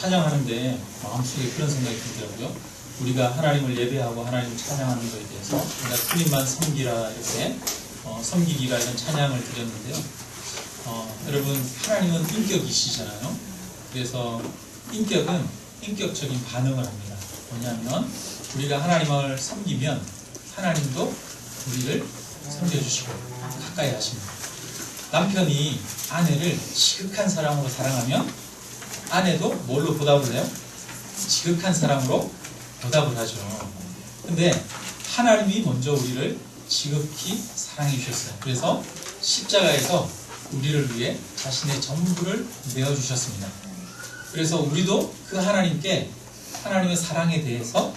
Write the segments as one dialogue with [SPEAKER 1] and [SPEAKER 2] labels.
[SPEAKER 1] 찬양하는데 마음속에 그런 생각이 들더라고요. 우리가 하나님을 예배하고 하나님을 찬양하는 것에 대해서 우리가 주님만 섬기라 이렇게 섬기기라 이런 찬양을 드렸는데요. 여러분, 하나님은 인격이시잖아요. 그래서 인격은 인격적인 반응을 합니다. 뭐냐면 우리가 하나님을 섬기면 하나님도 우리를 섬겨주시고 가까이 하십니다. 남편이 아내를 지극한 사랑으로 사랑하면 아내도 뭘로 보답을 해요? 지극한 사랑으로 보답을 하죠. 근데 하나님이 먼저 우리를 지극히 사랑해 주셨어요. 그래서 십자가에서 우리를 위해 자신의 전부를 내어주셨습니다. 그래서 우리도 그 하나님께 하나님의 사랑에 대해서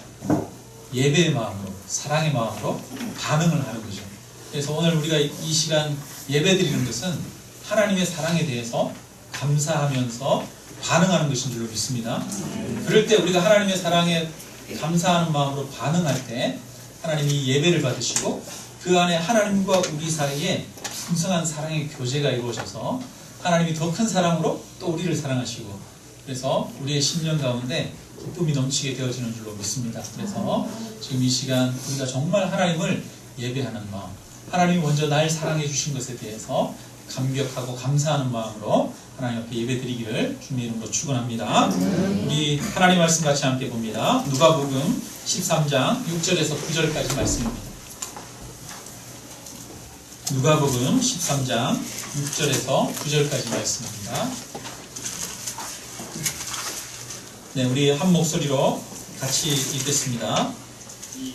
[SPEAKER 1] 예배의 마음으로, 사랑의 마음으로 반응을 하는 거죠. 그래서 오늘 우리가 이 시간 예배 드리는 것은 하나님의 사랑에 대해서 감사하면서 반응하는 것인 줄로 믿습니다. 그럴 때 우리가 하나님의 사랑에 감사하는 마음으로 반응할 때 하나님이 예배를 받으시고 그 안에 하나님과 우리 사이에 풍성한 사랑의 교제가 이루어져서 하나님이 더 큰 사랑으로 또 우리를 사랑하시고 그래서 우리의 심령 가운데 기쁨이 넘치게 되어지는 줄로 믿습니다. 그래서 지금 이 시간 우리가 정말 하나님을 예배하는 마음, 하나님이 먼저 날 사랑해 주신 것에 대해서 감격하고 감사하는 마음으로 하나님 앞에 예배드리기를 주님의 이름으로 축원합니다. 우리 하나님 말씀 같이 함께 봅니다. 누가복음 13장 6절에서 9절까지 말씀입니다. 누가복음 13장 6절에서 9절까지 말씀입니다. 네, 우리 한 목소리로 같이 읽겠습니다.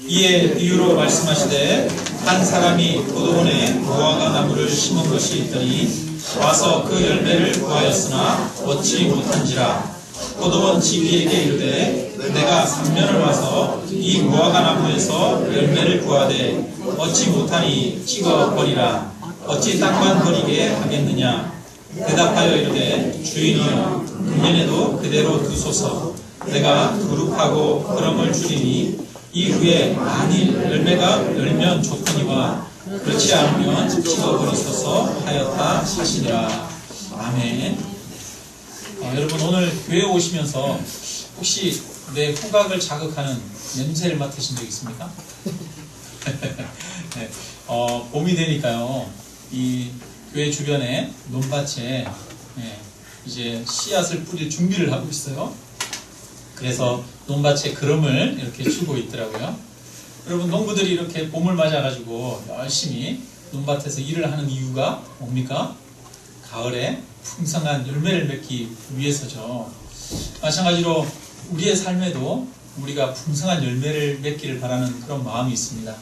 [SPEAKER 1] 이에 비유로 말씀하시되 한 사람이 포도원에 무화과 나무를 심은 것이 있더니 와서 그 열매를 구하였으나 얻지 못한지라. 포도원 지기에게 이르되 내가 3년을 와서 이 무화과 나무에서 열매를 구하되 얻지 못하니 찍어 버리라. 어찌 땅만 버리게 하겠느냐. 대답하여 이르되 주인이여 금년에도 그대로 두소서. 내가 두릅하고 그름을 줄이니 이후에 만일 열매가 열면 좋거니와 그렇지 않으면 찍어버리소서 하였다 하시니라. 아멘. 여러분, 오늘 교회에 오시면서 혹시 내 후각을 자극하는 냄새를 맡으신 적 있습니까? 네, 봄이 되니까요, 이 교회 주변에 논밭에 이제 씨앗을 뿌릴 준비를 하고 있어요. 그래서 논밭에 그름을 이렇게 주고 있더라고요. 여러분, 농부들이 이렇게 봄을 맞아가지고 열심히 논밭에서 일을 하는 이유가 뭡니까? 가을에 풍성한 열매를 맺기 위해서죠. 마찬가지로 우리의 삶에도 우리가 풍성한 열매를 맺기를 바라는 그런 마음이 있습니다.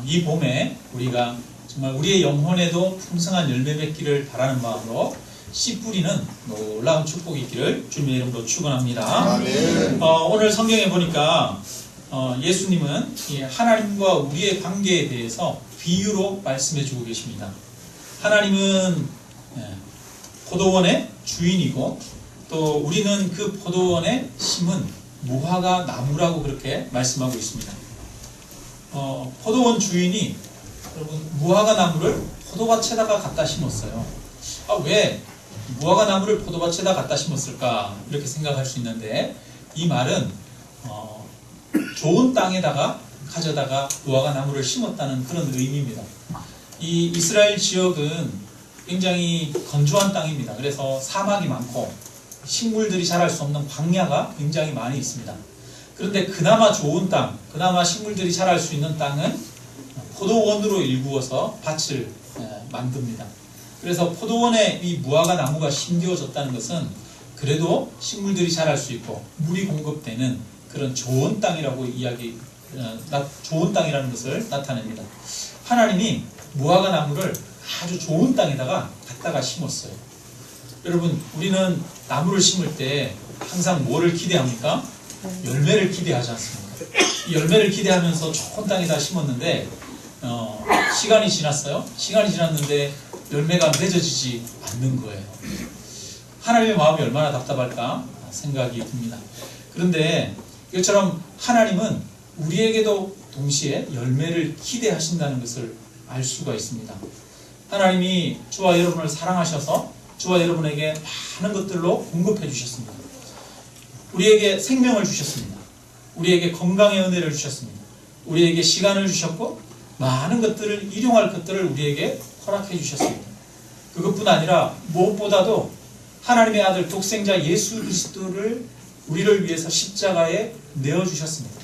[SPEAKER 1] 이 봄에 우리가 정말 우리의 영혼에도 풍성한 열매 맺기를 바라는 마음으로 씨 뿌리는 놀라운 축복이 있기를 주님의 이름으로 축원합니다. 오늘 성경에 보니까 예수님은 하나님과 우리의 관계에 대해서 비유로 말씀해 주고 계십니다. 하나님은 포도원의 주인이고 또 우리는 그 포도원에 심은 무화과 나무라고 그렇게 말씀하고 있습니다. 포도원 주인이 여러분 무화과 나무를 포도밭에다가 갖다 심었어요. 왜 무화과 나무를 포도밭에다 갖다 심었을까 이렇게 생각할 수 있는데 이 말은 좋은 땅에다가 가져다가 무화과 나무를 심었다는 그런 의미입니다. 이 이스라엘 지역은 굉장히 건조한 땅입니다. 그래서 사막이 많고 식물들이 자랄 수 없는 광야가 굉장히 많이 있습니다. 그런데 그나마 좋은 땅, 그나마 식물들이 자랄 수 있는 땅은 포도원으로 일구어서 밭을 만듭니다. 그래서 포도원에 이 무화과 나무가 심겨졌다는 것은 그래도 식물들이 자랄 수 있고 물이 공급되는 그런 좋은 땅이라고 좋은 땅이라는 것을 나타냅니다. 하나님이 무화과 나무를 아주 좋은 땅에다가 갖다가 심었어요. 여러분, 우리는 나무를 심을 때 항상 뭐를 기대합니까? 열매를 기대하지 않습니까? 이 열매를 기대하면서 좋은 땅에다 심었는데 시간이 지났어요. 시간이 지났는데 열매가 맺어지지 않는 거예요. 하나님의 마음이 얼마나 답답할까 생각이 듭니다. 그런데 이것처럼 하나님은 우리에게도 동시에 열매를 기대하신다는 것을 알 수가 있습니다. 하나님이 저와 여러분을 사랑하셔서 저와 여러분에게 많은 것들로 공급해 주셨습니다. 우리에게 생명을 주셨습니다. 우리에게 건강의 은혜를 주셨습니다. 우리에게 시간을 주셨고 많은 것들을 일용할 것들을 우리에게 허락해 주셨습니다. 그것뿐 아니라 무엇보다도 하나님의 아들 독생자 예수 그리스도를 우리를 위해서 십자가에 내어주셨습니다.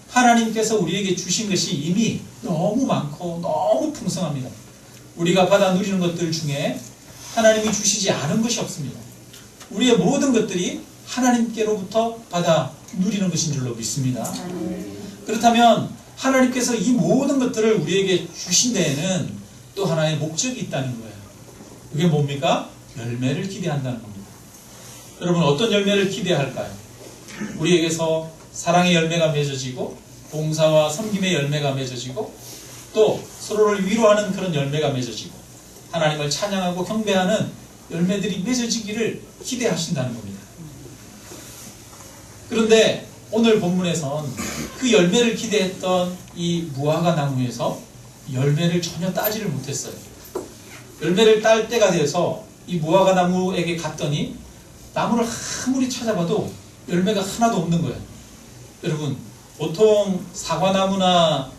[SPEAKER 1] 하나님께서 우리에게 주신 것이 이미 너무 많고 너무 풍성합니다. 우리가 받아 누리는 것들 중에 하나님이 주시지 않은 것이 없습니다. 우리의 모든 것들이 하나님께로부터 받아 누리는 것인 줄로 믿습니다. 그렇다면 하나님께서 이 모든 것들을 우리에게 주신 데에는 또 하나의 목적이 있다는 거예요. 그게 뭡니까? 열매를 기대한다는 겁니다. 여러분, 어떤 열매를 기대할까요? 우리에게서 사랑의 열매가 맺어지고 봉사와 섬김의 열매가 맺어지고 또 서로를 위로하는 그런 열매가 맺어지고 하나님을 찬양하고 경배하는 열매들이 맺어지기를 기대하신다는 겁니다. 그런데 오늘 본문에선 그 열매를 기대했던 이 무화과 나무에서 열매를 전혀 따지를 못했어요. 열매를 딸 때가 돼서 이 무화과 나무에게 갔더니 나무를 아무리 찾아봐도 열매가 하나도 없는 거예요. 여러분, 보통 사과나무나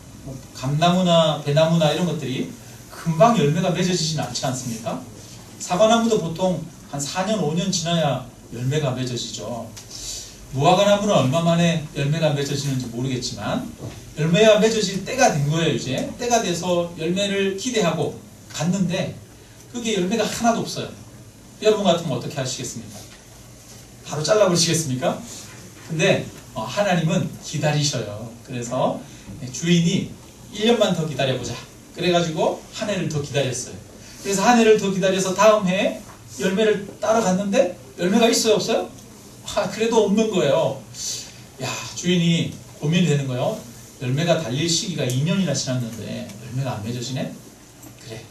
[SPEAKER 1] 감나무나 배나무나 이런 것들이 금방 열매가 맺어지진 않지 않습니까? 사과나무도 보통 한 4년, 5년 지나야 열매가 맺어지죠. 무화과나무는 얼마 만에 열매가 맺어지는지 모르겠지만 열매가 맺어질 때가 된 거예요. 이제 때가 돼서 열매를 기대하고 갔는데 그게 열매가 하나도 없어요. 여러분 같으면 어떻게 하시겠습니까? 바로 잘라버리시겠습니까? 근데 하나님은 기다리셔요. 그래서 주인이 1년만 더 기다려보자. 그래가지고 한 해를 더 기다렸어요. 그래서 한 해를 더 기다려서 다음 해에 열매를 따러 갔는데 열매가 있어요, 없어요? 그래도 없는 거예요. 야, 주인이 고민이 되는 거예요. 열매가 달릴 시기가 2년이나 지났는데 열매가 안 맺어지네? 그래.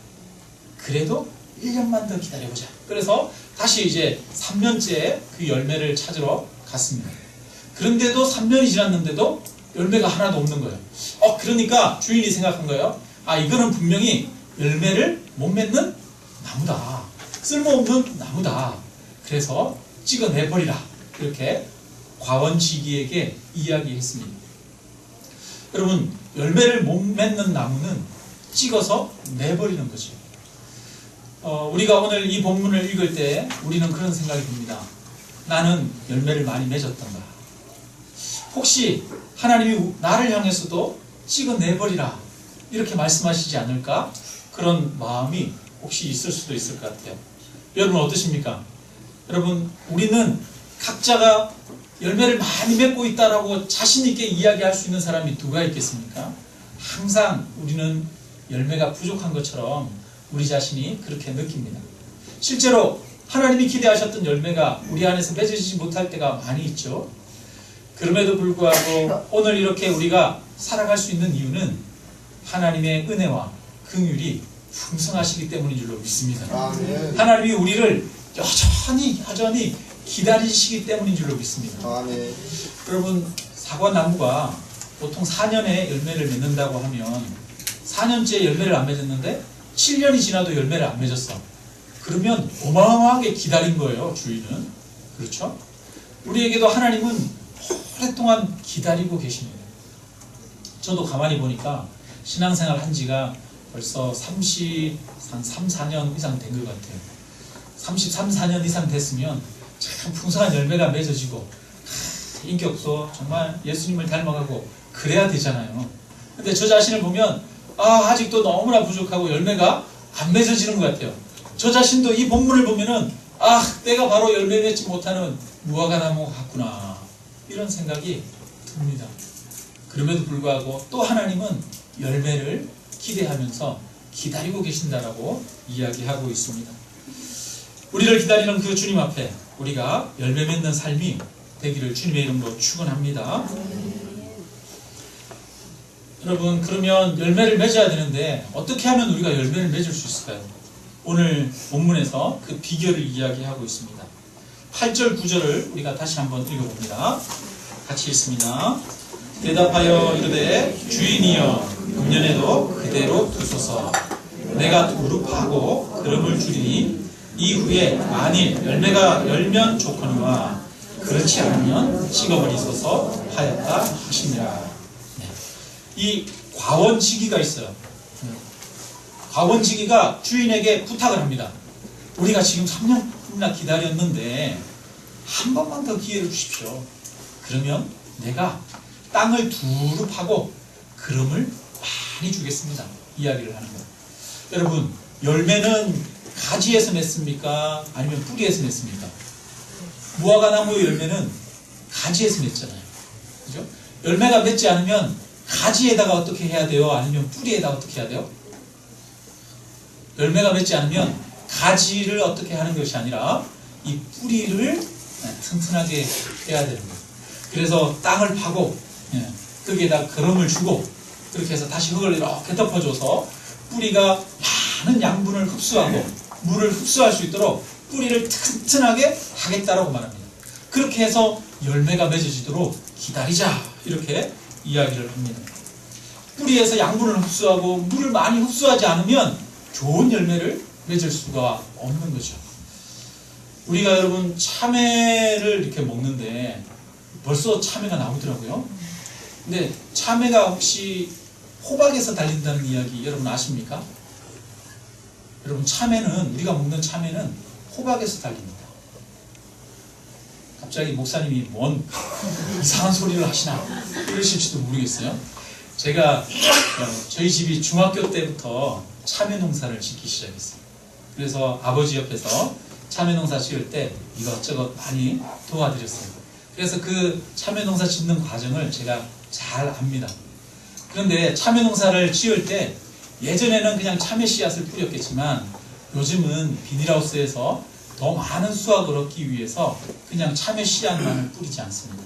[SPEAKER 1] 그래도 1년만 더 기다려보자. 그래서 다시 이제 3년째 그 열매를 찾으러 갔습니다. 그런데도 3년이 지났는데도 열매가 하나도 없는 거예요. 그러니까 주인이 생각한 거예요. 이거는 분명히 열매를 못 맺는 나무다. 쓸모없는 나무다. 그래서 찍어내버리라. 이렇게 과원지기에게 이야기했습니다. 여러분, 열매를 못 맺는 나무는 찍어서 내버리는 거죠. 우리가 오늘 이 본문을 읽을 때 우리는 그런 생각이 듭니다. 나는 열매를 많이 맺었던가? 혹시 하나님이 나를 향해서도 찍어내버리라 이렇게 말씀하시지 않을까? 그런 마음이 혹시 있을 수도 있을 것 같아요. 여러분 어떠십니까? 여러분, 우리는 각자가 열매를 많이 맺고 있다라고 자신 있게 이야기할 수 있는 사람이 누가 있겠습니까? 항상 우리는 열매가 부족한 것처럼 우리 자신이 그렇게 느낍니다. 실제로 하나님이 기대하셨던 열매가 우리 안에서 맺어지지 못할 때가 많이 있죠. 그럼에도 불구하고 오늘 이렇게 우리가 살아갈 수 있는 이유는 하나님의 은혜와 긍휼이 풍성하시기 때문인 줄로 믿습니다. 하나님이 우리를 여전히 기다리시기 때문인 줄로 믿습니다. 여러분, 사과나무가 보통 4년에 열매를 맺는다고 하면 4년째 열매를 안 맺었는데 7년이 지나도 열매를 안 맺었어. 그러면 어마어마하게 기다린 거예요, 주인은. 그렇죠? 우리에게도 하나님은 오랫동안 기다리고 계십니다. 저도 가만히 보니까 신앙생활 한 지가 벌써 3, 4년 이상 된 것 같아요. 33, 4년 이상 됐으면 참 풍성한 열매가 맺어지고 인격도 정말 예수님을 닮아가고 그래야 되잖아요. 근데 저 자신을 보면 아직도 너무나 부족하고 열매가 안 맺어지는 것 같아요. 저 자신도 이 본문을 보면은 내가 바로 열매 맺지 못하는 무화과 나무 같구나 이런 생각이 듭니다. 그럼에도 불구하고 또 하나님은 열매를 기대하면서 기다리고 계신다라고 이야기하고 있습니다. 우리를 기다리는 그 주님 앞에 우리가 열매 맺는 삶이 되기를 주님의 이름으로 축원합니다. 여러분, 그러면 열매를 맺어야 되는데 어떻게 하면 우리가 열매를 맺을 수 있을까요? 오늘 본문에서 그 비결을 이야기하고 있습니다. 8절 9절을 우리가 다시 한번 읽어봅니다. 같이 읽습니다. 대답하여 이르되 주인이여 금년에도 그대로 두소서. 내가 무릎하고 걸음을 줄이니 이후에 만일 열매가 열면 좋거니와 그렇지 않으면 식어버리소서 하였다 하시니라. 이 과원지기가 있어요. 과원지기가 주인에게 부탁을 합니다. 우리가 지금 3년이나 기다렸는데 한 번만 더 기회를 주십시오. 그러면 내가 땅을 두루 파고 그름을 많이 주겠습니다. 이야기를 하는 거예요. 여러분, 열매는 가지에서 맺습니까? 아니면 뿌리에서 맺습니까? 무화과나무 열매는 가지에서 맺잖아요. 그죠? 열매가 맺지 않으면 가지에다가 어떻게 해야 돼요? 아니면 뿌리에다가 어떻게 해야 돼요? 열매가 맺지 않으면 가지를 어떻게 하는 것이 아니라 이 뿌리를 튼튼하게 해야 되는 거예요. 그래서 땅을 파고 거기에다 거름을 주고 그렇게 해서 다시 흙을 이렇게 덮어줘서 뿌리가 많은 양분을 흡수하고 물을 흡수할 수 있도록 뿌리를 튼튼하게 하겠다라고 말합니다. 그렇게 해서 열매가 맺어지도록 기다리자 이렇게 이야기를 합니다. 뿌리에서 양분을 흡수하고 물을 많이 흡수하지 않으면 좋은 열매를 맺을 수가 없는 거죠. 우리가 여러분 참외를 이렇게 먹는데 벌써 참외가 나오더라고요. 근데 참외가 혹시 호박에서 달린다는 이야기 여러분 아십니까? 여러분 참외는 우리가 먹는 참외는 호박에서 달립니다. 갑자기 목사님이 뭔 이상한 소리를 하시나 그러실지도 모르겠어요. 제가 저희 집이 중학교 때부터 참외 농사를 짓기 시작했어요. 그래서 아버지 옆에서 참외 농사 지을 때 이것저것 많이 도와드렸어요. 그래서 그 참외 농사 짓는 과정을 제가 잘 압니다. 그런데 참외 농사를 지을 때 예전에는 그냥 참외 씨앗을 뿌렸겠지만 요즘은 비닐하우스에서 더 많은 수확을 얻기 위해서 그냥 참외 씨앗만을 뿌리지 않습니다.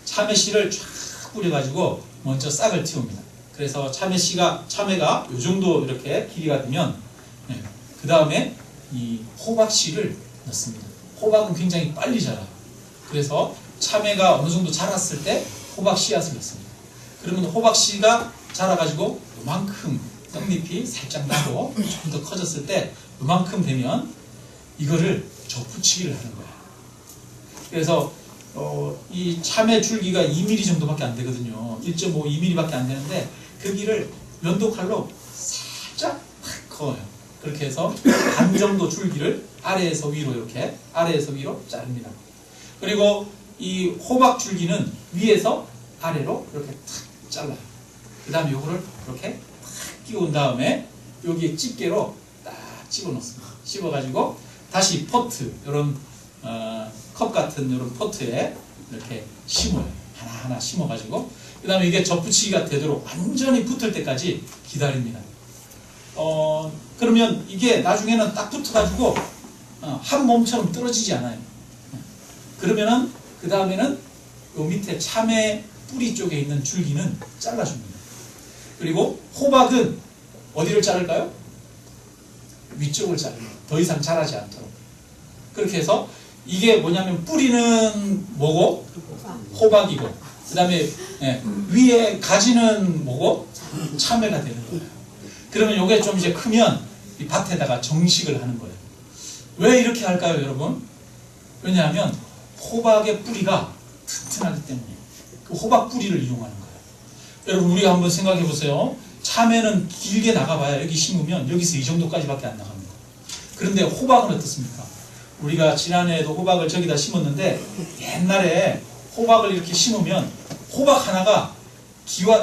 [SPEAKER 1] 참외 씨를 쫙 뿌려가지고 먼저 싹을 틔웁니다. 그래서 참외가 이 정도 이렇게 길이가 되면 그 다음에 이 호박 씨를 넣습니다. 호박은 굉장히 빨리 자라요. 그래서 참외가 어느 정도 자랐을 때 호박 씨앗을 넣습니다. 그러면 호박 씨가 자라가지고 요만큼 떡잎이 살짝 나고 좀 더 커졌을 때 요만큼 되면 이거를 접붙이기를 하는 거예요. 그래서 이 참외 줄기가 2mm 정도밖에 안 되거든요. 1.5, 2mm밖에 안 되는데 거기를 면도칼로 살짝 탁 그어요. 그렇게 해서 반 정도 줄기를 아래에서 위로 이렇게 아래에서 위로 자릅니다. 그리고 이 호박 줄기는 위에서 아래로 이렇게 탁 잘라요. 그 다음에 요거를 이렇게 탁 끼운 다음에 여기에 집게로 딱 집어 넣습니다. 씹어가지고 다시 포트, 이런 컵 같은 이런 포트에 이렇게 심어요. 하나하나 심어가지고 그 다음에 이게 접붙이기가 되도록 완전히 붙을 때까지 기다립니다. 그러면 이게 나중에는 딱 붙어가지고 한 몸처럼 떨어지지 않아요. 그러면은 그 다음에는 요 밑에 참외 뿌리 쪽에 있는 줄기는 잘라줍니다. 그리고 호박은 어디를 자를까요? 위쪽을 자릅니다. 더 이상 자라지 않도록. 그렇게 해서 이게 뭐냐면 뿌리는 뭐고? 호박이고 그 다음에 위에 가지는 뭐고? 참외가 되는 거예요. 그러면 이게 좀 이제 크면 이 밭에다가 정식을 하는 거예요. 왜 이렇게 할까요, 여러분? 왜냐하면 호박의 뿌리가 튼튼하기 때문에 그 호박 뿌리를 이용하는 거예요. 여러분 우리가 한번 생각해 보세요. 참외는 길게 나가봐야 여기 심으면 여기서 이 정도까지밖에 안 나갑니다. 그런데 호박은 어떻습니까? 우리가 지난해에도 호박을 저기다 심었는데 옛날에 호박을 이렇게 심으면 호박 하나가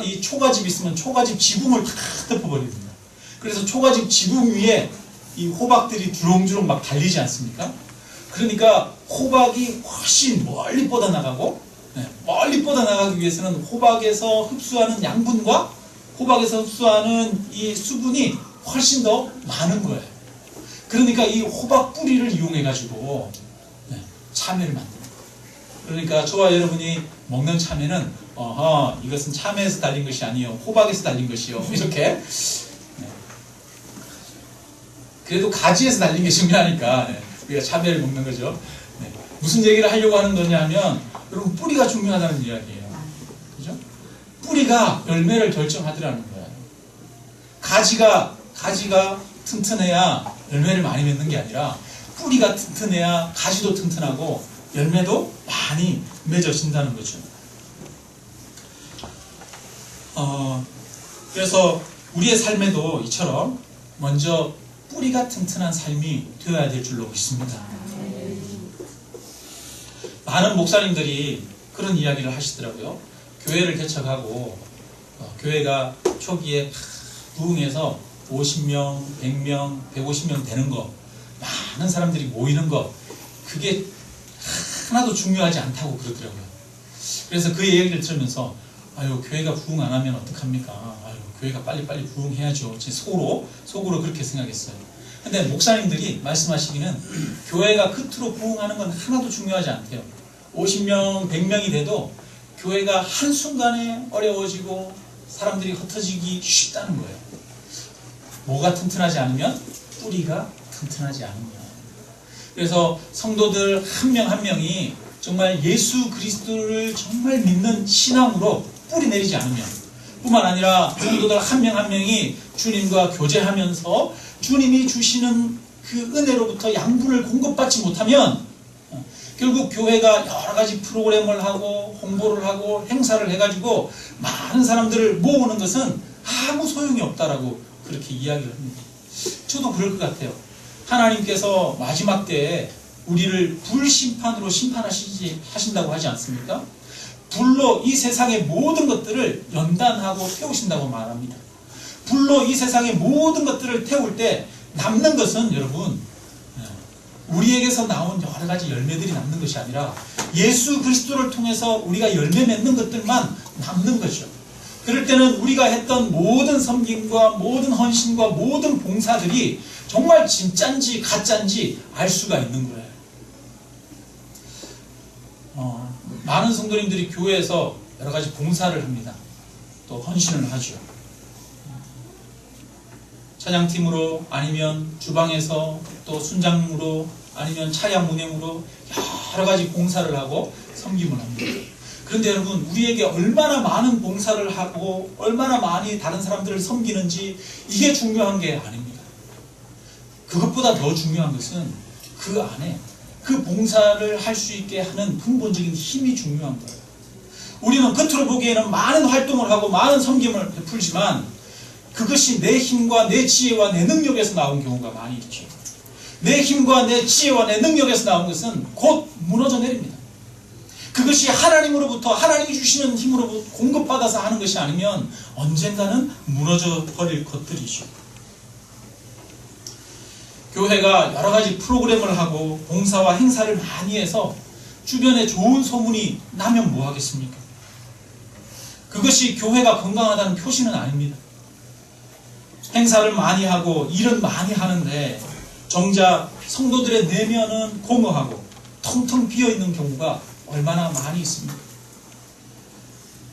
[SPEAKER 1] 이 초가집 있으면 초가집 지붕을 다 덮어버립니다. 그래서 초가집 지붕 위에 이 호박들이 주렁주렁 막 달리지 않습니까? 그러니까 호박이 훨씬 멀리 뻗어나가고 멀리 뻗어나가기 위해서는 호박에서 흡수하는 양분과 호박에서 흡수하는 이 수분이 훨씬 더 많은 거예요. 그러니까 이 호박 뿌리를 이용해가지고 참외를 만듭니다. 그러니까 저와 여러분이 먹는 참외는 이것은 참외에서 달린 것이 아니요 호박에서 달린 것이요 이렇게 그래도 가지에서 달린 게 중요하니까 우리가 참외를 먹는 거죠. 무슨 얘기를 하려고 하는 거냐 하면 여러분 뿌리가 중요하다는 이야기예요. 그죠? 뿌리가 열매를 결정하더라는 거예요. 가지가 튼튼해야 열매를 많이 맺는 게 아니라 뿌리가 튼튼해야 가지도 튼튼하고 열매도 많이 맺어진다는 거죠. 그래서 우리의 삶에도 이처럼 먼저 뿌리가 튼튼한 삶이 되어야 될 줄로 믿습니다. 많은 목사님들이 그런 이야기를 하시더라고요. 교회를 개척하고 교회가 초기에 부흥해서 50명, 100명, 150명 되는 거, 많은 사람들이 모이는 거, 그게 하나도 중요하지 않다고 그러더라고요. 그래서 그 얘기를 들으면서 아유, 교회가 부흥 안 하면 어떡합니까? 아유, 교회가 빨리빨리 부흥해야죠. 제 속으로 그렇게 생각했어요. 근데 목사님들이 말씀하시기는 교회가 끝으로 부흥하는 건 하나도 중요하지 않대요. 50명, 100명이 돼도 교회가 한순간에 어려워지고 사람들이 흩어지기 쉽다는 거예요. 뭐가 튼튼하지 않으면? 뿌리가 튼튼하지 않으면. 그래서 성도들 한 명 한 명이 정말 예수 그리스도를 정말 믿는 신앙으로 뿌리 내리지 않으면, 뿐만 아니라 성도들 한 명 한 명이 주님과 교제하면서 주님이 주시는 그 은혜로부터 양분을 공급받지 못하면 결국 교회가 여러 가지 프로그램을 하고 홍보를 하고 행사를 해가지고 많은 사람들을 모으는 것은 아무 소용이 없다라고 그렇게 이야기를 합니다. 저도 그럴 것 같아요. 하나님께서 마지막 때에 우리를 불심판으로 심판하신다고 하지 않습니까? 불로 이 세상의 모든 것들을 연단하고 태우신다고 말합니다. 불로 이 세상의 모든 것들을 태울 때 남는 것은 여러분, 우리에게서 나온 여러 가지 열매들이 남는 것이 아니라 예수 그리스도를 통해서 우리가 열매 맺는 것들만 남는 거죠. 그럴 때는 우리가 했던 모든 섬김과 모든 헌신과 모든 봉사들이 정말 진짠지 가짠지 알 수가 있는 거예요. 많은 성도님들이 교회에서 여러 가지 봉사를 합니다. 또 헌신을 하죠. 찬양팀으로, 아니면 주방에서, 또 순장으로, 아니면 차량 운행으로 여러 가지 봉사를 하고 섬김을 합니다. 그런데 여러분, 우리에게 얼마나 많은 봉사를 하고 얼마나 많이 다른 사람들을 섬기는지 이게 중요한 게 아닙니다. 그것보다 더 중요한 것은 그 안에 그 봉사를 할 수 있게 하는 근본적인 힘이 중요한 거예요. 우리는 겉으로 보기에는 많은 활동을 하고 많은 섬김을 베풀지만 그것이 내 힘과 내 지혜와 내 능력에서 나온 경우가 많이 있죠. 내 힘과 내 지혜와 내 능력에서 나온 것은 곧 무너져 내립니다. 그것이 하나님으로부터, 하나님이 주시는 힘으로 공급받아서 하는 것이 아니면 언젠가는 무너져 버릴 것들이죠. 교회가 여러 가지 프로그램을 하고 봉사와 행사를 많이 해서 주변에 좋은 소문이 나면 뭐 하겠습니까? 그것이 교회가 건강하다는 표시는 아닙니다. 행사를 많이 하고 일은 많이 하는데 정작 성도들의 내면은 공허하고 텅텅 비어있는 경우가 얼마나 많이 있습니다.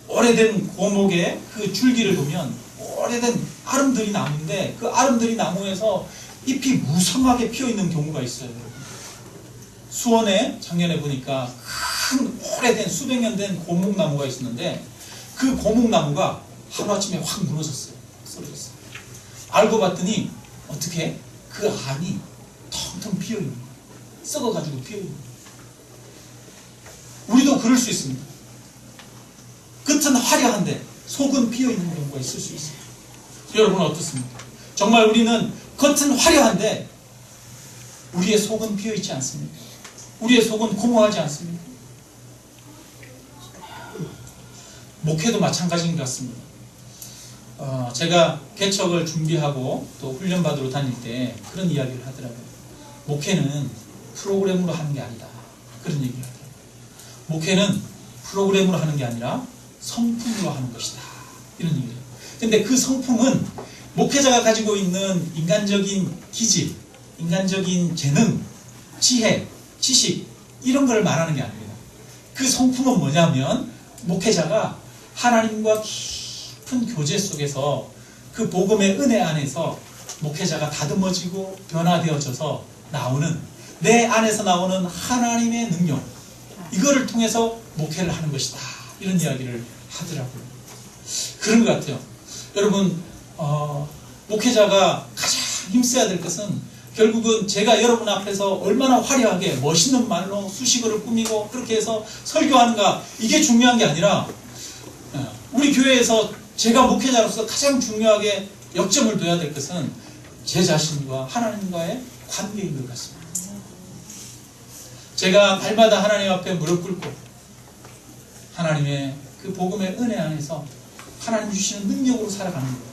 [SPEAKER 1] 오래된 고목의 그 줄기를 보면 오래된 아름드리 나무인데 그 아름드리 나무에서 잎이 무성하게 피어있는 경우가 있어요. 수원에 작년에 보니까 큰 오래된 수백 년 된 고목나무가 있었는데 그 고목나무가 하루아침에 확 무너졌어요. 쓰러졌어요. 알고 봤더니 어떻게 그 안이 텅텅 비어있는 거예요. 썩어가지고 비어있는 거예요. 우리도 그럴 수 있습니다. 겉은 화려한데 속은 비어있는 경우가 있을 수 있어요. 여러분은 어떻습니까? 정말 우리는 겉은 화려한데 우리의 속은 비어있지 않습니까? 우리의 속은 공허하지 않습니까? 목회도 마찬가지인 것 같습니다. 제가 개척을 준비하고 또 훈련받으러 다닐 때 그런 이야기를 하더라고요. 목회는 프로그램으로 하는 게 아니다. 그런 얘기를 하더라고요. 목회는 프로그램으로 하는 게 아니라 성품으로 하는 것이다. 이런 얘기를 해요. 근데 그 성품은 목회자가 가지고 있는 인간적인 기질, 인간적인 재능, 지혜, 지식 이런 걸 말하는 게 아닙니다. 그 성품은 뭐냐면 목회자가 하나님과 깊은 교제 속에서 그 복음의 은혜 안에서 목회자가 다듬어지고 변화되어져서 나오는 내 안에서 나오는 하나님의 능력, 이거를 통해서 목회를 하는 것이다. 이런 이야기를 하더라고요. 그런 것 같아요. 여러분, 목회자가 가장 힘써야 될 것은 결국은 제가 여러분 앞에서 얼마나 화려하게 멋있는 말로 수식어를 꾸미고 그렇게 해서 설교하는가, 이게 중요한 게 아니라 우리 교회에서 제가 목회자로서 가장 중요하게 역점을 둬야 될 것은 제 자신과 하나님과의 관계인 것 같습니다. 제가 날마다 하나님 앞에 무릎 꿇고 하나님의 그 복음의 은혜 안에서 하나님 주시는 능력으로 살아가는 거예요.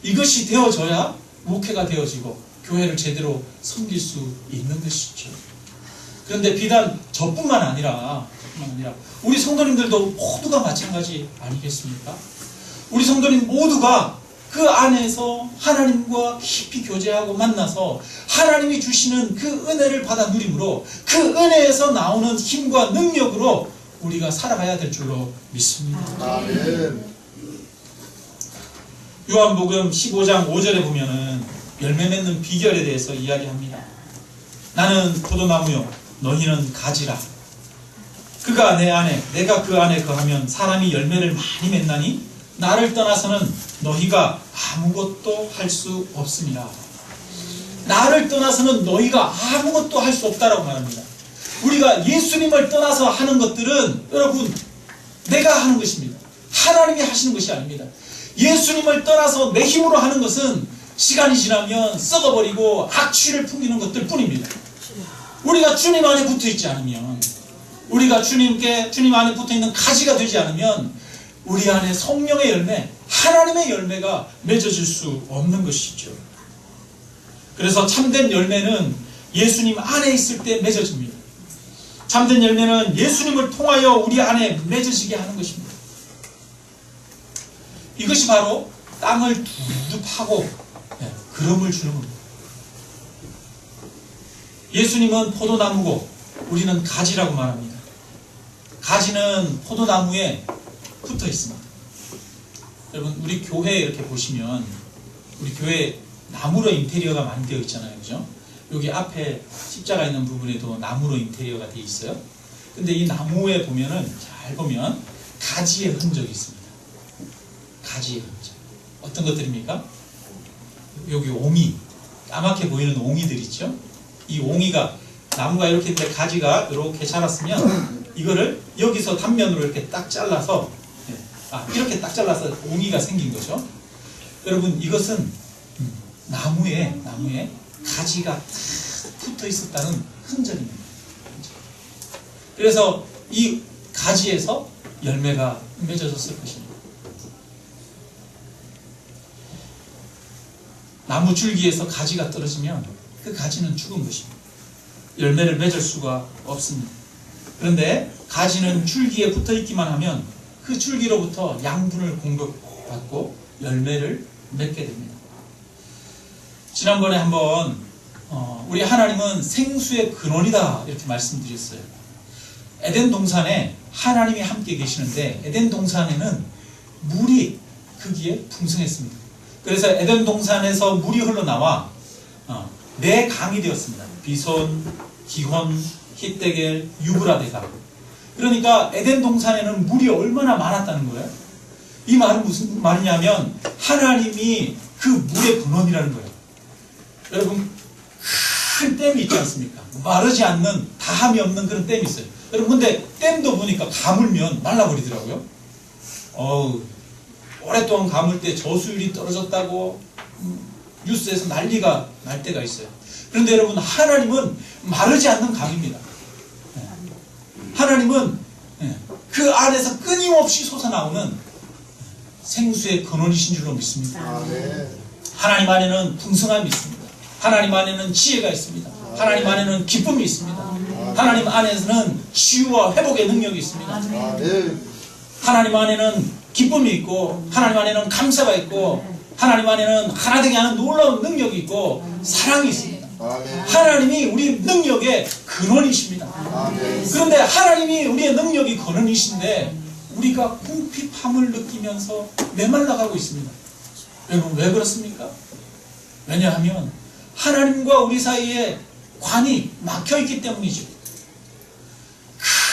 [SPEAKER 1] 이것이 되어져야 목회가 되어지고 교회를 제대로 섬길 수 있는 것이죠. 그런데 비단 저뿐만 아니라 우리 성도님들도 모두가 마찬가지 아니겠습니까? 우리 성도님 모두가 그 안에서 하나님과 깊이 교제하고 만나서 하나님이 주시는 그 은혜를 받아 누림으로 그 은혜에서 나오는 힘과 능력으로 우리가 살아가야 될 줄로 믿습니다.
[SPEAKER 2] 아멘.
[SPEAKER 1] 요한복음 15장 5절에 보면은 열매 맺는 비결에 대해서 이야기합니다. 나는 포도나무요 너희는 가지라. 그가 내 안에 내가 그 안에 거하면 사람이 열매를 많이 맺나니 나를 떠나서는 너희가 아무것도 할 수 없습니다. 나를 떠나서는 너희가 아무것도 할 수 없다라고 말합니다. 우리가 예수님을 떠나서 하는 것들은 여러분 내가 하는 것입니다. 하나님이 하시는 것이 아닙니다. 예수님을 떠나서 내 힘으로 하는 것은 시간이 지나면 썩어버리고 악취를 풍기는 것들 뿐입니다. 우리가 주님 안에 붙어있지 않으면, 우리가 주님 안에 붙어있는 가지가 되지 않으면 우리 안에 성령의 열매, 하나님의 열매가 맺어질 수 없는 것이죠. 그래서 참된 열매는 예수님 안에 있을 때 맺어집니다. 참된 열매는 예수님을 통하여 우리 안에 맺어지게 하는 것입니다. 이것이 바로 땅을 두둑 파고 그름을 주는 겁니다. 예수님은 포도나무고 우리는 가지라고 말합니다. 가지는 포도나무에 붙어 있습니다. 여러분 우리 교회에 이렇게 보시면 우리 교회 나무로 인테리어가 많이 되어 있잖아요. 그죠? 여기 앞에 십자가 있는 부분에도 나무로 인테리어가 되어 있어요. 근데 이 나무에 보면은 잘 보면 가지의 흔적이 있습니다. 가지의 흔적. 어떤 것들입니까? 여기 옹이, 까맣게 보이는 옹이들 있죠? 이 옹이가, 나무가 이렇게 있는데 가지가 이렇게 자랐으면 이거를 여기서 단면으로 이렇게 딱 잘라서 이렇게 딱 잘라서 옹이가 생긴 거죠. 여러분 이것은 나무에 가지가 붙어 있었다는 흔적입니다. 그래서 이 가지에서 열매가 맺어졌을 것입니다. 나무 줄기에서 가지가 떨어지면 그 가지는 죽은 것입니다. 열매를 맺을 수가 없습니다. 그런데 가지는 줄기에 붙어 있기만 하면 그 줄기로부터 양분을 공급받고 열매를 맺게 됩니다. 지난번에 한번 우리 하나님은 생수의 근원이다 이렇게 말씀드렸어요. 에덴 동산에 하나님이 함께 계시는데 에덴 동산에는 물이 거기에 풍성했습니다. 그래서 에덴 동산에서 물이 흘러나와 네 강이 되었습니다. 비손, 기혼, hit데겔, 유브라데가. 그러니까 에덴 동산에는 물이 얼마나 많았다는 거예요. 이 말은 무슨 말이냐면 하나님이 그 물의 근원이라는 거예요. 여러분 큰 댐이 있지 않습니까? 마르지 않는, 다함이 없는 그런 댐이 있어요. 여러분 근데 댐도 보니까 가물면 말라버리더라고요. 오랫동안 가물 때 저수율이 떨어졌다고 뉴스에서 난리가 날 때가 있어요. 그런데 여러분 하나님은 마르지 않는 강입니다. 하나님은 그 안에서 끊임없이 솟아나오는 생수의 근원이신 줄로 믿습니다. 하나님 안에는 풍성함이 있습니다. 하나님 안에는 지혜가 있습니다. 하나님 안에는 기쁨이 있습니다. 하나님 안에서는 치유와 회복의 능력이 있습니다. 하나님 안에는 기쁨이 있고 하나님 안에는 감사가 있고 하나님 안에는 하나 되게 하는 놀라운 능력이 있고 사랑이 있습니다. 하나님이 우리 능력의 근원이십니다. 그런데 하나님이 우리의 능력이 근원이신데 우리가 궁핍함을 느끼면서 메말라가고 있습니다. 여러분 왜 그렇습니까? 왜냐하면 하나님과 우리 사이에 관이 막혀있기 때문이죠.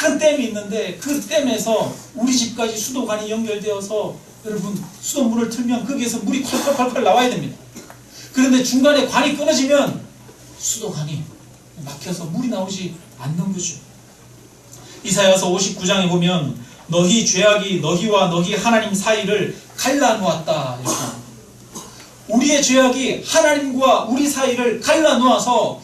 [SPEAKER 1] 큰 댐이 있는데 그 댐에서 우리 집까지 수도관이 연결되어서 여러분 수돗물을 틀면 거기에서 물이 콸콸콸콸 나와야 됩니다. 그런데 중간에 관이 끊어지면 수도관이 막혀서 물이 나오지 않는 거죠. 이사야서 59장에 보면 너희 죄악이 너희와 너희 하나님 사이를 갈라놓았다. 이렇게 합니다. 우리의 죄악이 하나님과 우리 사이를 갈라놓아서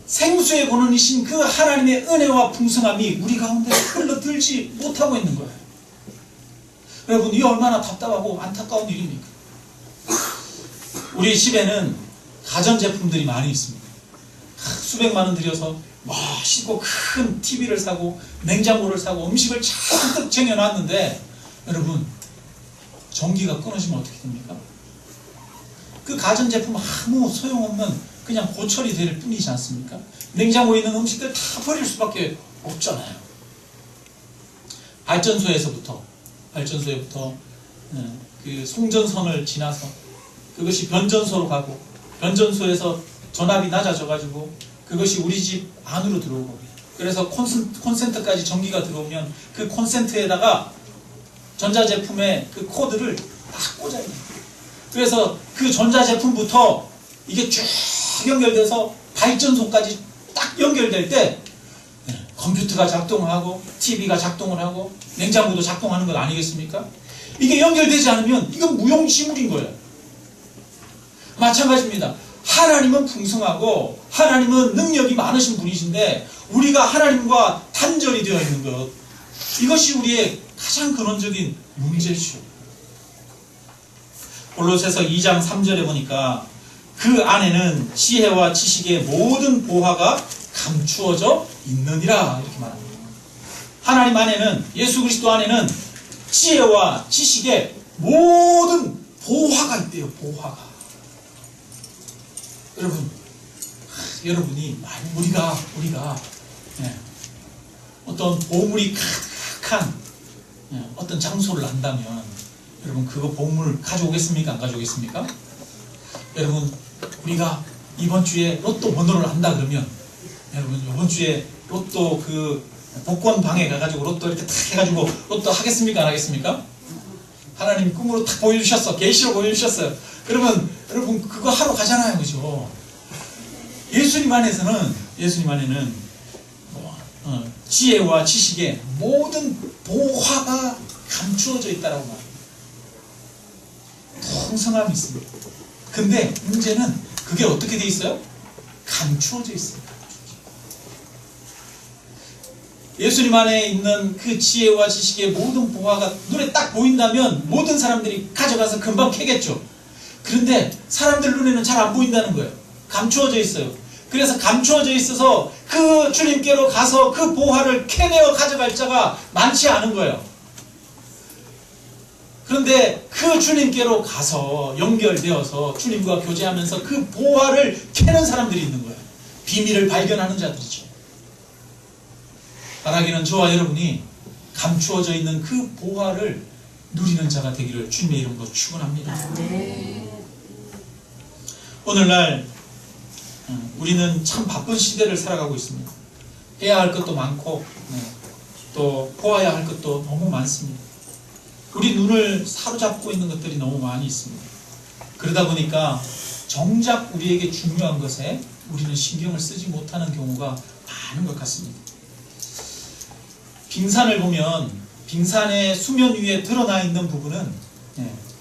[SPEAKER 1] 생수의 근원이신 그 하나님의 은혜와 풍성함이 우리 가운데 흘러들지 못하고 있는 거예요. 여러분, 이 얼마나 답답하고 안타까운 일입니까? 우리 집에는 가전제품들이 많이 있습니다. 수백만 원 들여서 멋있고 큰 TV를 사고 냉장고를 사고 음식을 잔뜩 쟁여놨는데 여러분, 전기가 끊어지면 어떻게 됩니까? 그 가전제품 아무 소용없는 그냥 고철이 될 뿐이지 않습니까? 냉장고에 있는 음식들 다 버릴 수밖에 없잖아요. 발전소에부터 그 송전선을 지나서 그것이 변전소로 가고 변전소에서 전압이 낮아져가지고 그것이 우리 집 안으로 들어오고, 그래서 콘센트까지 전기가 들어오면 그 콘센트에다가 전자제품의 그 코드를 딱 꽂아야 돼요. 그래서 그 전자제품부터 이게 쭉 연결돼서 발전소까지 딱 연결될 때 컴퓨터가 작동하고 TV가 작동을 하고 냉장고도 작동하는 것 아니겠습니까? 이게 연결되지 않으면 이건 무용지물인 거예요. 마찬가지입니다. 하나님은 풍성하고 하나님은 능력이 많으신 분이신데 우리가 하나님과 단절이 되어 있는 것, 이것이 우리의 가장 근원적인 문제죠. 골로새서 2장 3절에 보니까 그 안에는 지혜와 지식의 모든 보화가 감추어져 있느니라 이렇게 말합니다. 하나님 안에는, 예수 그리스도 안에는 지혜와 지식의 모든 보화가 있대요. 보화가. 여러분이 우리가 어떤 보물이 가득한 어떤 장소를 안다면 여러분, 그거 보물 가져오겠습니까? 안 가져오겠습니까? 여러분, 우리가 이번 주에 로또 번호를 한다 그러면 여러분, 이번 주에 로또 그 복권 방에 가가지고 로또 이렇게 탁 해가지고 로또 하겠습니까? 안 하겠습니까? 하나님 꿈으로 탁 보여주셨어. 계시로 보여주셨어요. 그러면 여러분 그거 하러 가잖아요. 그죠? 예수님 안에는 지혜와 지식의 모든 보화가 감추어져 있다라고 말합니다. 풍성함이 있습니다. 근데 문제는 그게 어떻게 돼 있어요? 감추어져 있습니다. 예수님 안에 있는 그 지혜와 지식의 모든 보화가 눈에 딱 보인다면 모든 사람들이 가져가서 금방 캐겠죠. 그런데 사람들 눈에는 잘 안 보인다는 거예요. 감추어져 있어요. 그래서 감추어져 있어서 그 주님께로 가서 그 보화를 캐내어 가져갈 자가 많지 않은 거예요. 그런데 그 주님께로 가서 연결되어서 주님과 교제하면서 그 보화를 캐는 사람들이 있는 거예요. 비밀을 발견하는 자들이죠. 바라기는 저와 여러분이 감추어져 있는 그 보화를 누리는 자가 되기를 주님의 이름으로 축원합니다. 오늘날 우리는 참 바쁜 시대를 살아가고 있습니다. 해야 할 것도 많고 또 보아야 할 것도 너무 많습니다. 우리 눈을 사로잡고 있는 것들이 너무 많이 있습니다. 그러다 보니까 정작 우리에게 중요한 것에 우리는 신경을 쓰지 못하는 경우가 많은 것 같습니다. 빙산을 보면 빙산의 수면 위에 드러나 있는 부분은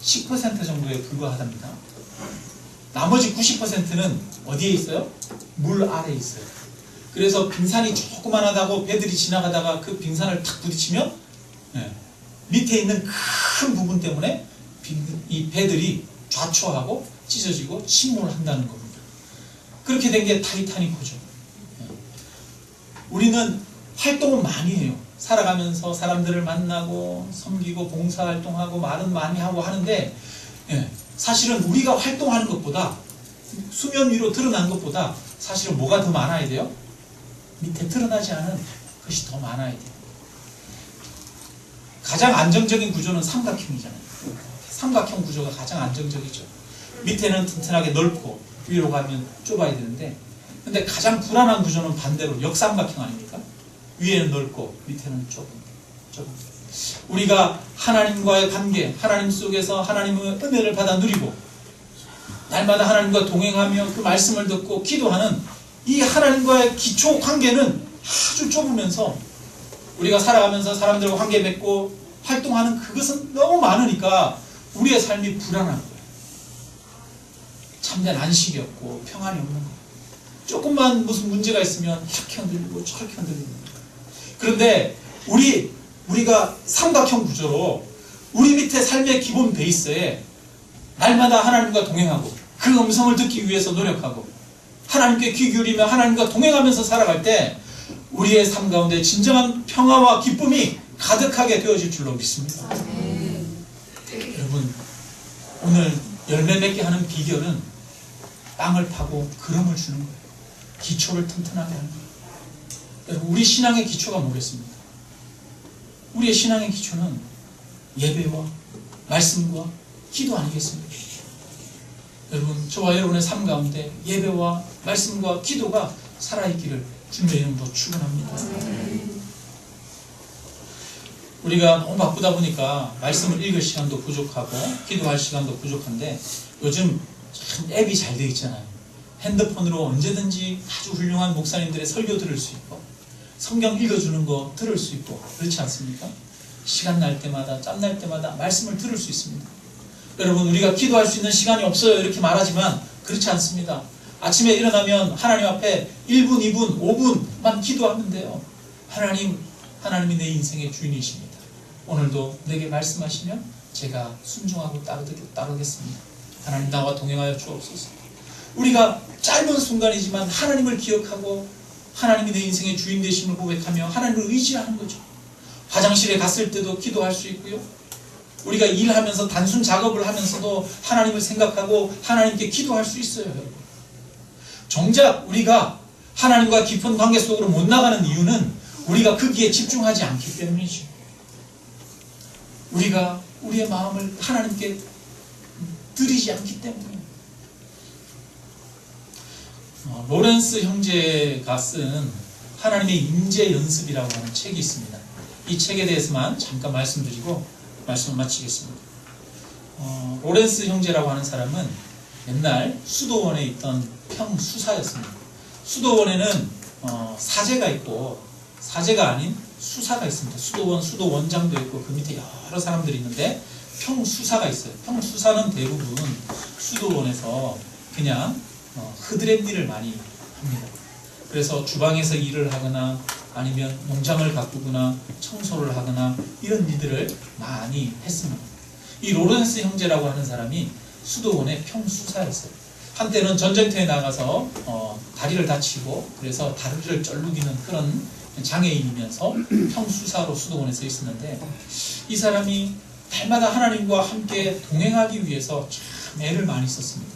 [SPEAKER 1] 10% 정도에 불과하답니다. 나머지 90%는 어디에 있어요? 물 아래에 있어요. 그래서 빙산이 조그만하다고 배들이 지나가다가 그 빙산을 탁 부딪히면 밑에 있는 큰 부분 때문에 이 배들이 좌초하고 찢어지고 침몰을 한다는 겁니다. 그렇게 된 게 타이타닉호죠. 우리는 활동을 많이 해요. 살아가면서 사람들을 만나고 섬기고 봉사활동하고 말은 많이 하고 하는데 사실은 우리가 활동하는 것보다 수면 위로 드러난 것보다 사실은 뭐가 더 많아야 돼요? 밑에 드러나지 않은 것이 더 많아야 돼요. 가장 안정적인 구조는 삼각형이잖아요. 삼각형 구조가 가장 안정적이죠. 밑에는 튼튼하게 넓고 위로 가면 좁아야 되는데, 근데 가장 불안한 구조는 반대로 역삼각형 아닙니까? 위에는 넓고 밑에는 좁은. 우리가 하나님과의 관계, 하나님 속에서 하나님의 은혜를 받아 누리고 날마다 하나님과 동행하며 그 말씀을 듣고 기도하는 이 하나님과의 기초 관계는 아주 좁으면서 우리가 살아가면서 사람들과 관계 맺고 활동하는 그것은 너무 많으니까 우리의 삶이 불안한 거예요. 참된 안식이 없고 평안이 없는 거예요. 조금만 무슨 문제가 있으면 이렇게 흔들리고 저렇게 흔들리는 거예요. 그런데 우리가 삼각형 구조로 우리 밑에 삶의 기본 베이스에 날마다 하나님과 동행하고 그 음성을 듣기 위해서 노력하고 하나님께 귀 기울이며 하나님과 동행하면서 살아갈 때 우리의 삶 가운데 진정한 평화와 기쁨이 가득하게 되어질 줄로 믿습니다. 여러분, 오늘 열매 맺게 하는 비결은 땅을 파고 그름을 주는 거예요. 기초를 튼튼하게 하는 거예요. 여러분, 우리 신앙의 기초가 뭐겠습니까? 우리의 신앙의 기초는 예배와 말씀과 기도 아니겠습니까? 여러분, 저와 여러분의 삶 가운데 예배와 말씀과 기도가 살아있기를 주님의 이름으로 축원합니다. 우리가 너무 바쁘다 보니까 말씀을 읽을 시간도 부족하고 기도할 시간도 부족한데 요즘 참 앱이 잘 돼 있잖아요. 핸드폰으로 언제든지 아주 훌륭한 목사님들의 설교 들을 수 있고 성경 읽어주는 거 들을 수 있고 그렇지 않습니까? 시간 날 때마다 짬 날 때마다 말씀을 들을 수 있습니다. 여러분, 우리가 기도할 수 있는 시간이 없어요 이렇게 말하지만 그렇지 않습니다. 아침에 일어나면 하나님 앞에 1분, 2분, 5분만 기도하면 돼요. 하나님이 내 인생의 주인이십니다. 오늘도 내게 말씀하시면 제가 순종하고 따르겠습니다. 하나님, 나와 동행하여 주옵소서. 우리가 짧은 순간이지만 하나님을 기억하고 하나님이 내 인생의 주인 되심을 고백하며 하나님을 의지하는 거죠. 화장실에 갔을 때도 기도할 수 있고요. 우리가 일하면서 단순 작업을 하면서도 하나님을 생각하고 하나님께 기도할 수 있어요. 정작 우리가 하나님과 깊은 관계 속으로 못 나가는 이유는 우리가 거기에 집중하지 않기 때문이죠. 우리가 우리의 마음을 하나님께 드리지 않기 때문이에요. 로렌스 형제가 쓴 하나님의 임재 연습이라고 하는 책이 있습니다. 이 책에 대해서만 잠깐 말씀드리고 말씀을 마치겠습니다. 로렌스 형제라고 하는 사람은 옛날 수도원에 있던 평수사였습니다. 수도원에는 사제가 있고 사제가 아닌 수사가 있습니다. 수도원장도 있고 그 밑에 여러 사람들이 있는데 평수사가 있어요. 평수사는 대부분 수도원에서 그냥 흐드렛 일을 많이 합니다. 그래서 주방에서 일을 하거나 아니면 농장을 가꾸거나 청소를 하거나 이런 일들을 많이 했습니다. 이 로렌스 형제라고 하는 사람이 수도원의 평수사였어요. 한때는 전쟁터에 나가서 다리를 다치고 그래서 다리를 쩔룩이는 그런 장애인이면서 평수사로 수도원에 서 있었는데 이 사람이 날마다 하나님과 함께 동행하기 위해서 참 애를 많이 썼습니다.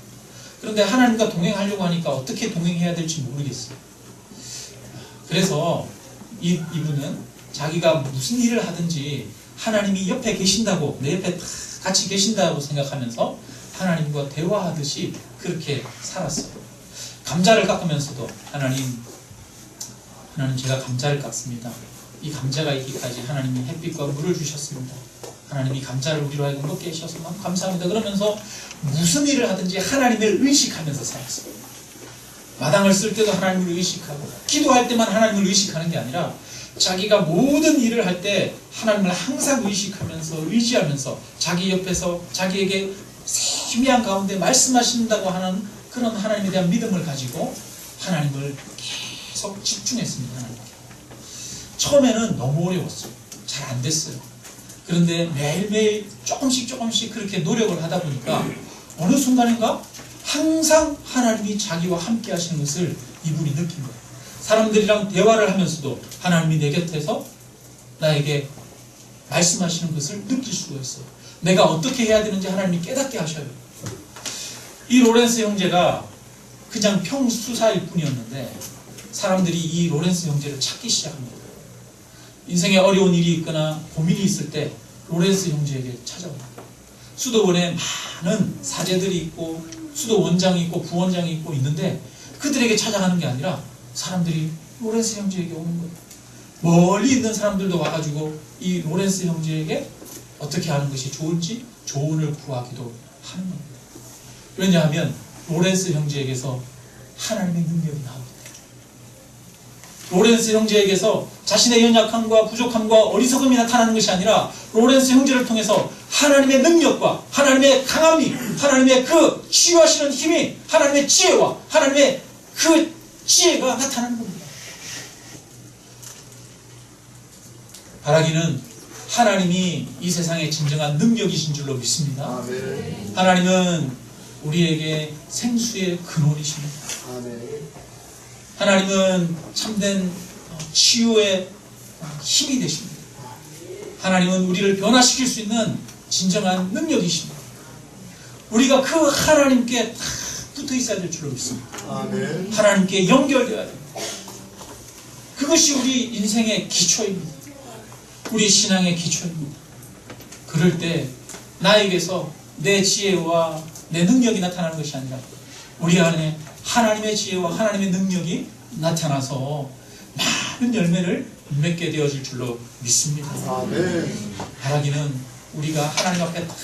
[SPEAKER 1] 그런데 하나님과 동행하려고 하니까 어떻게 동행해야 될지 모르겠어요. 그래서 이분은 자기가 무슨 일을 하든지 하나님이 옆에 계신다고, 내 옆에 같이 계신다고 생각하면서 하나님과 대화하듯이 그렇게 살았어요. 감자를 깎으면서도 하나님 제가 감자를 깎습니다. 이 감자가 있기까지 하나님이 햇빛과 물을 주셨습니다. 하나님이 감자를 우리로 하여금 먹게 해주셔서 너무 감사합니다. 그러면서 무슨 일을 하든지 하나님을 의식하면서 살았어요. 마당을 쓸 때도 하나님을 의식하고 기도할 때만 하나님을 의식하는 게 아니라 자기가 모든 일을 할 때 하나님을 항상 의식하면서 의지하면서 자기 옆에서 자기에게 세미한 가운데 말씀하신다고 하는 그런 하나님에 대한 믿음을 가지고 하나님을 계속 집중했습니다. 하나님께. 처음에는 너무 어려웠어요. 잘 안 됐어요. 그런데 매일매일 조금씩 그렇게 노력을 하다 보니까 어느 순간인가 항상 하나님이 자기와 함께 하시는 것을 이분이 느낀 거예요. 사람들이랑 대화를 하면서도 하나님이 내 곁에서 나에게 말씀하시는 것을 느낄 수가 있어요. 내가 어떻게 해야 되는지 하나님이 깨닫게 하셔요. 이 로렌스 형제가 그냥 평수사일 뿐이었는데 사람들이 이 로렌스 형제를 찾기 시작합니다. 인생에 어려운 일이 있거나 고민이 있을 때 로렌스 형제에게 찾아옵니다. 수도원에 많은 사제들이 있고 수도원장이 있고 부원장이 있고 있는데 그들에게 찾아가는 게 아니라 사람들이 로렌스 형제에게 오는 거예요. 멀리 있는 사람들도 와가지고 이 로렌스 형제에게 어떻게 하는 것이 좋은지 조언을 구하기도 하는 겁니다. 왜냐하면 로렌스 형제에게서 하나님의 능력이 나오기 때문에. 로렌스 형제에게서 자신의 연약함과 부족함과 어리석음이 나타나는 것이 아니라 로렌스 형제를 통해서 하나님의 능력과 하나님의 강함이, 하나님의 그 치유하시는 힘이, 하나님의 지혜와 하나님의 그 지혜가 나타나는 겁니다. 바라기는 하나님이 이 세상의 진정한 능력이신 줄로 믿습니다.
[SPEAKER 2] 아멘.
[SPEAKER 1] 하나님은 우리에게 생수의 근원이십니다.
[SPEAKER 2] 아멘.
[SPEAKER 1] 하나님은 참된 치유의 힘이 되십니다. 하나님은 우리를 변화시킬 수 있는 진정한 능력이십니다. 우리가 그 하나님께 다 붙어 있어야 될 줄로 믿습니다.
[SPEAKER 2] 아멘.
[SPEAKER 1] 하나님께 연결되어야 됩니다. 그것이 우리 인생의 기초입니다. 우리 신앙의 기초입니다. 그럴 때 나에게서 내 지혜와 내 능력이 나타나는 것이 아니라 우리 안에 하나님의 지혜와 하나님의 능력이 나타나서 많은 열매를 맺게 되어질 줄로 믿습니다.
[SPEAKER 2] 아멘.
[SPEAKER 1] 바라기는 우리가 하나님 앞에 딱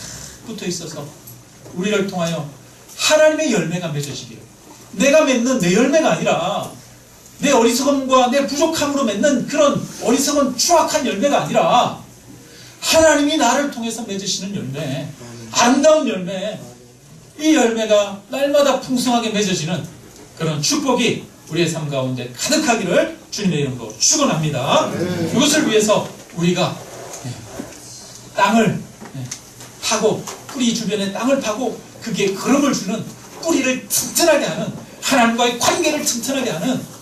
[SPEAKER 1] 붙어 있어서 우리를 통하여 하나님의 열매가 맺어지기를, 내가 맺는 내 열매가 아니라 내 어리석음과 내 부족함으로 맺는 그런 어리석은 추악한 열매가 아니라 하나님이 나를 통해서 맺으시는 열매, 아름다운 열매, 이 열매가 날마다 풍성하게 맺어지는 그런 축복이 우리의 삶 가운데 가득하기를 주님의 이름으로 축원합니다. 이것을 위해서 우리가 땅을 파고, 뿌리 주변에 땅을 파고 그게 걸음을 주는, 뿌리를 튼튼하게 하는, 하나님과의 관계를 튼튼하게 하는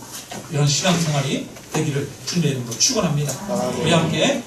[SPEAKER 1] 이런 신앙생활이 되기를 주님의 이름으로 축원합니다. 우리 함께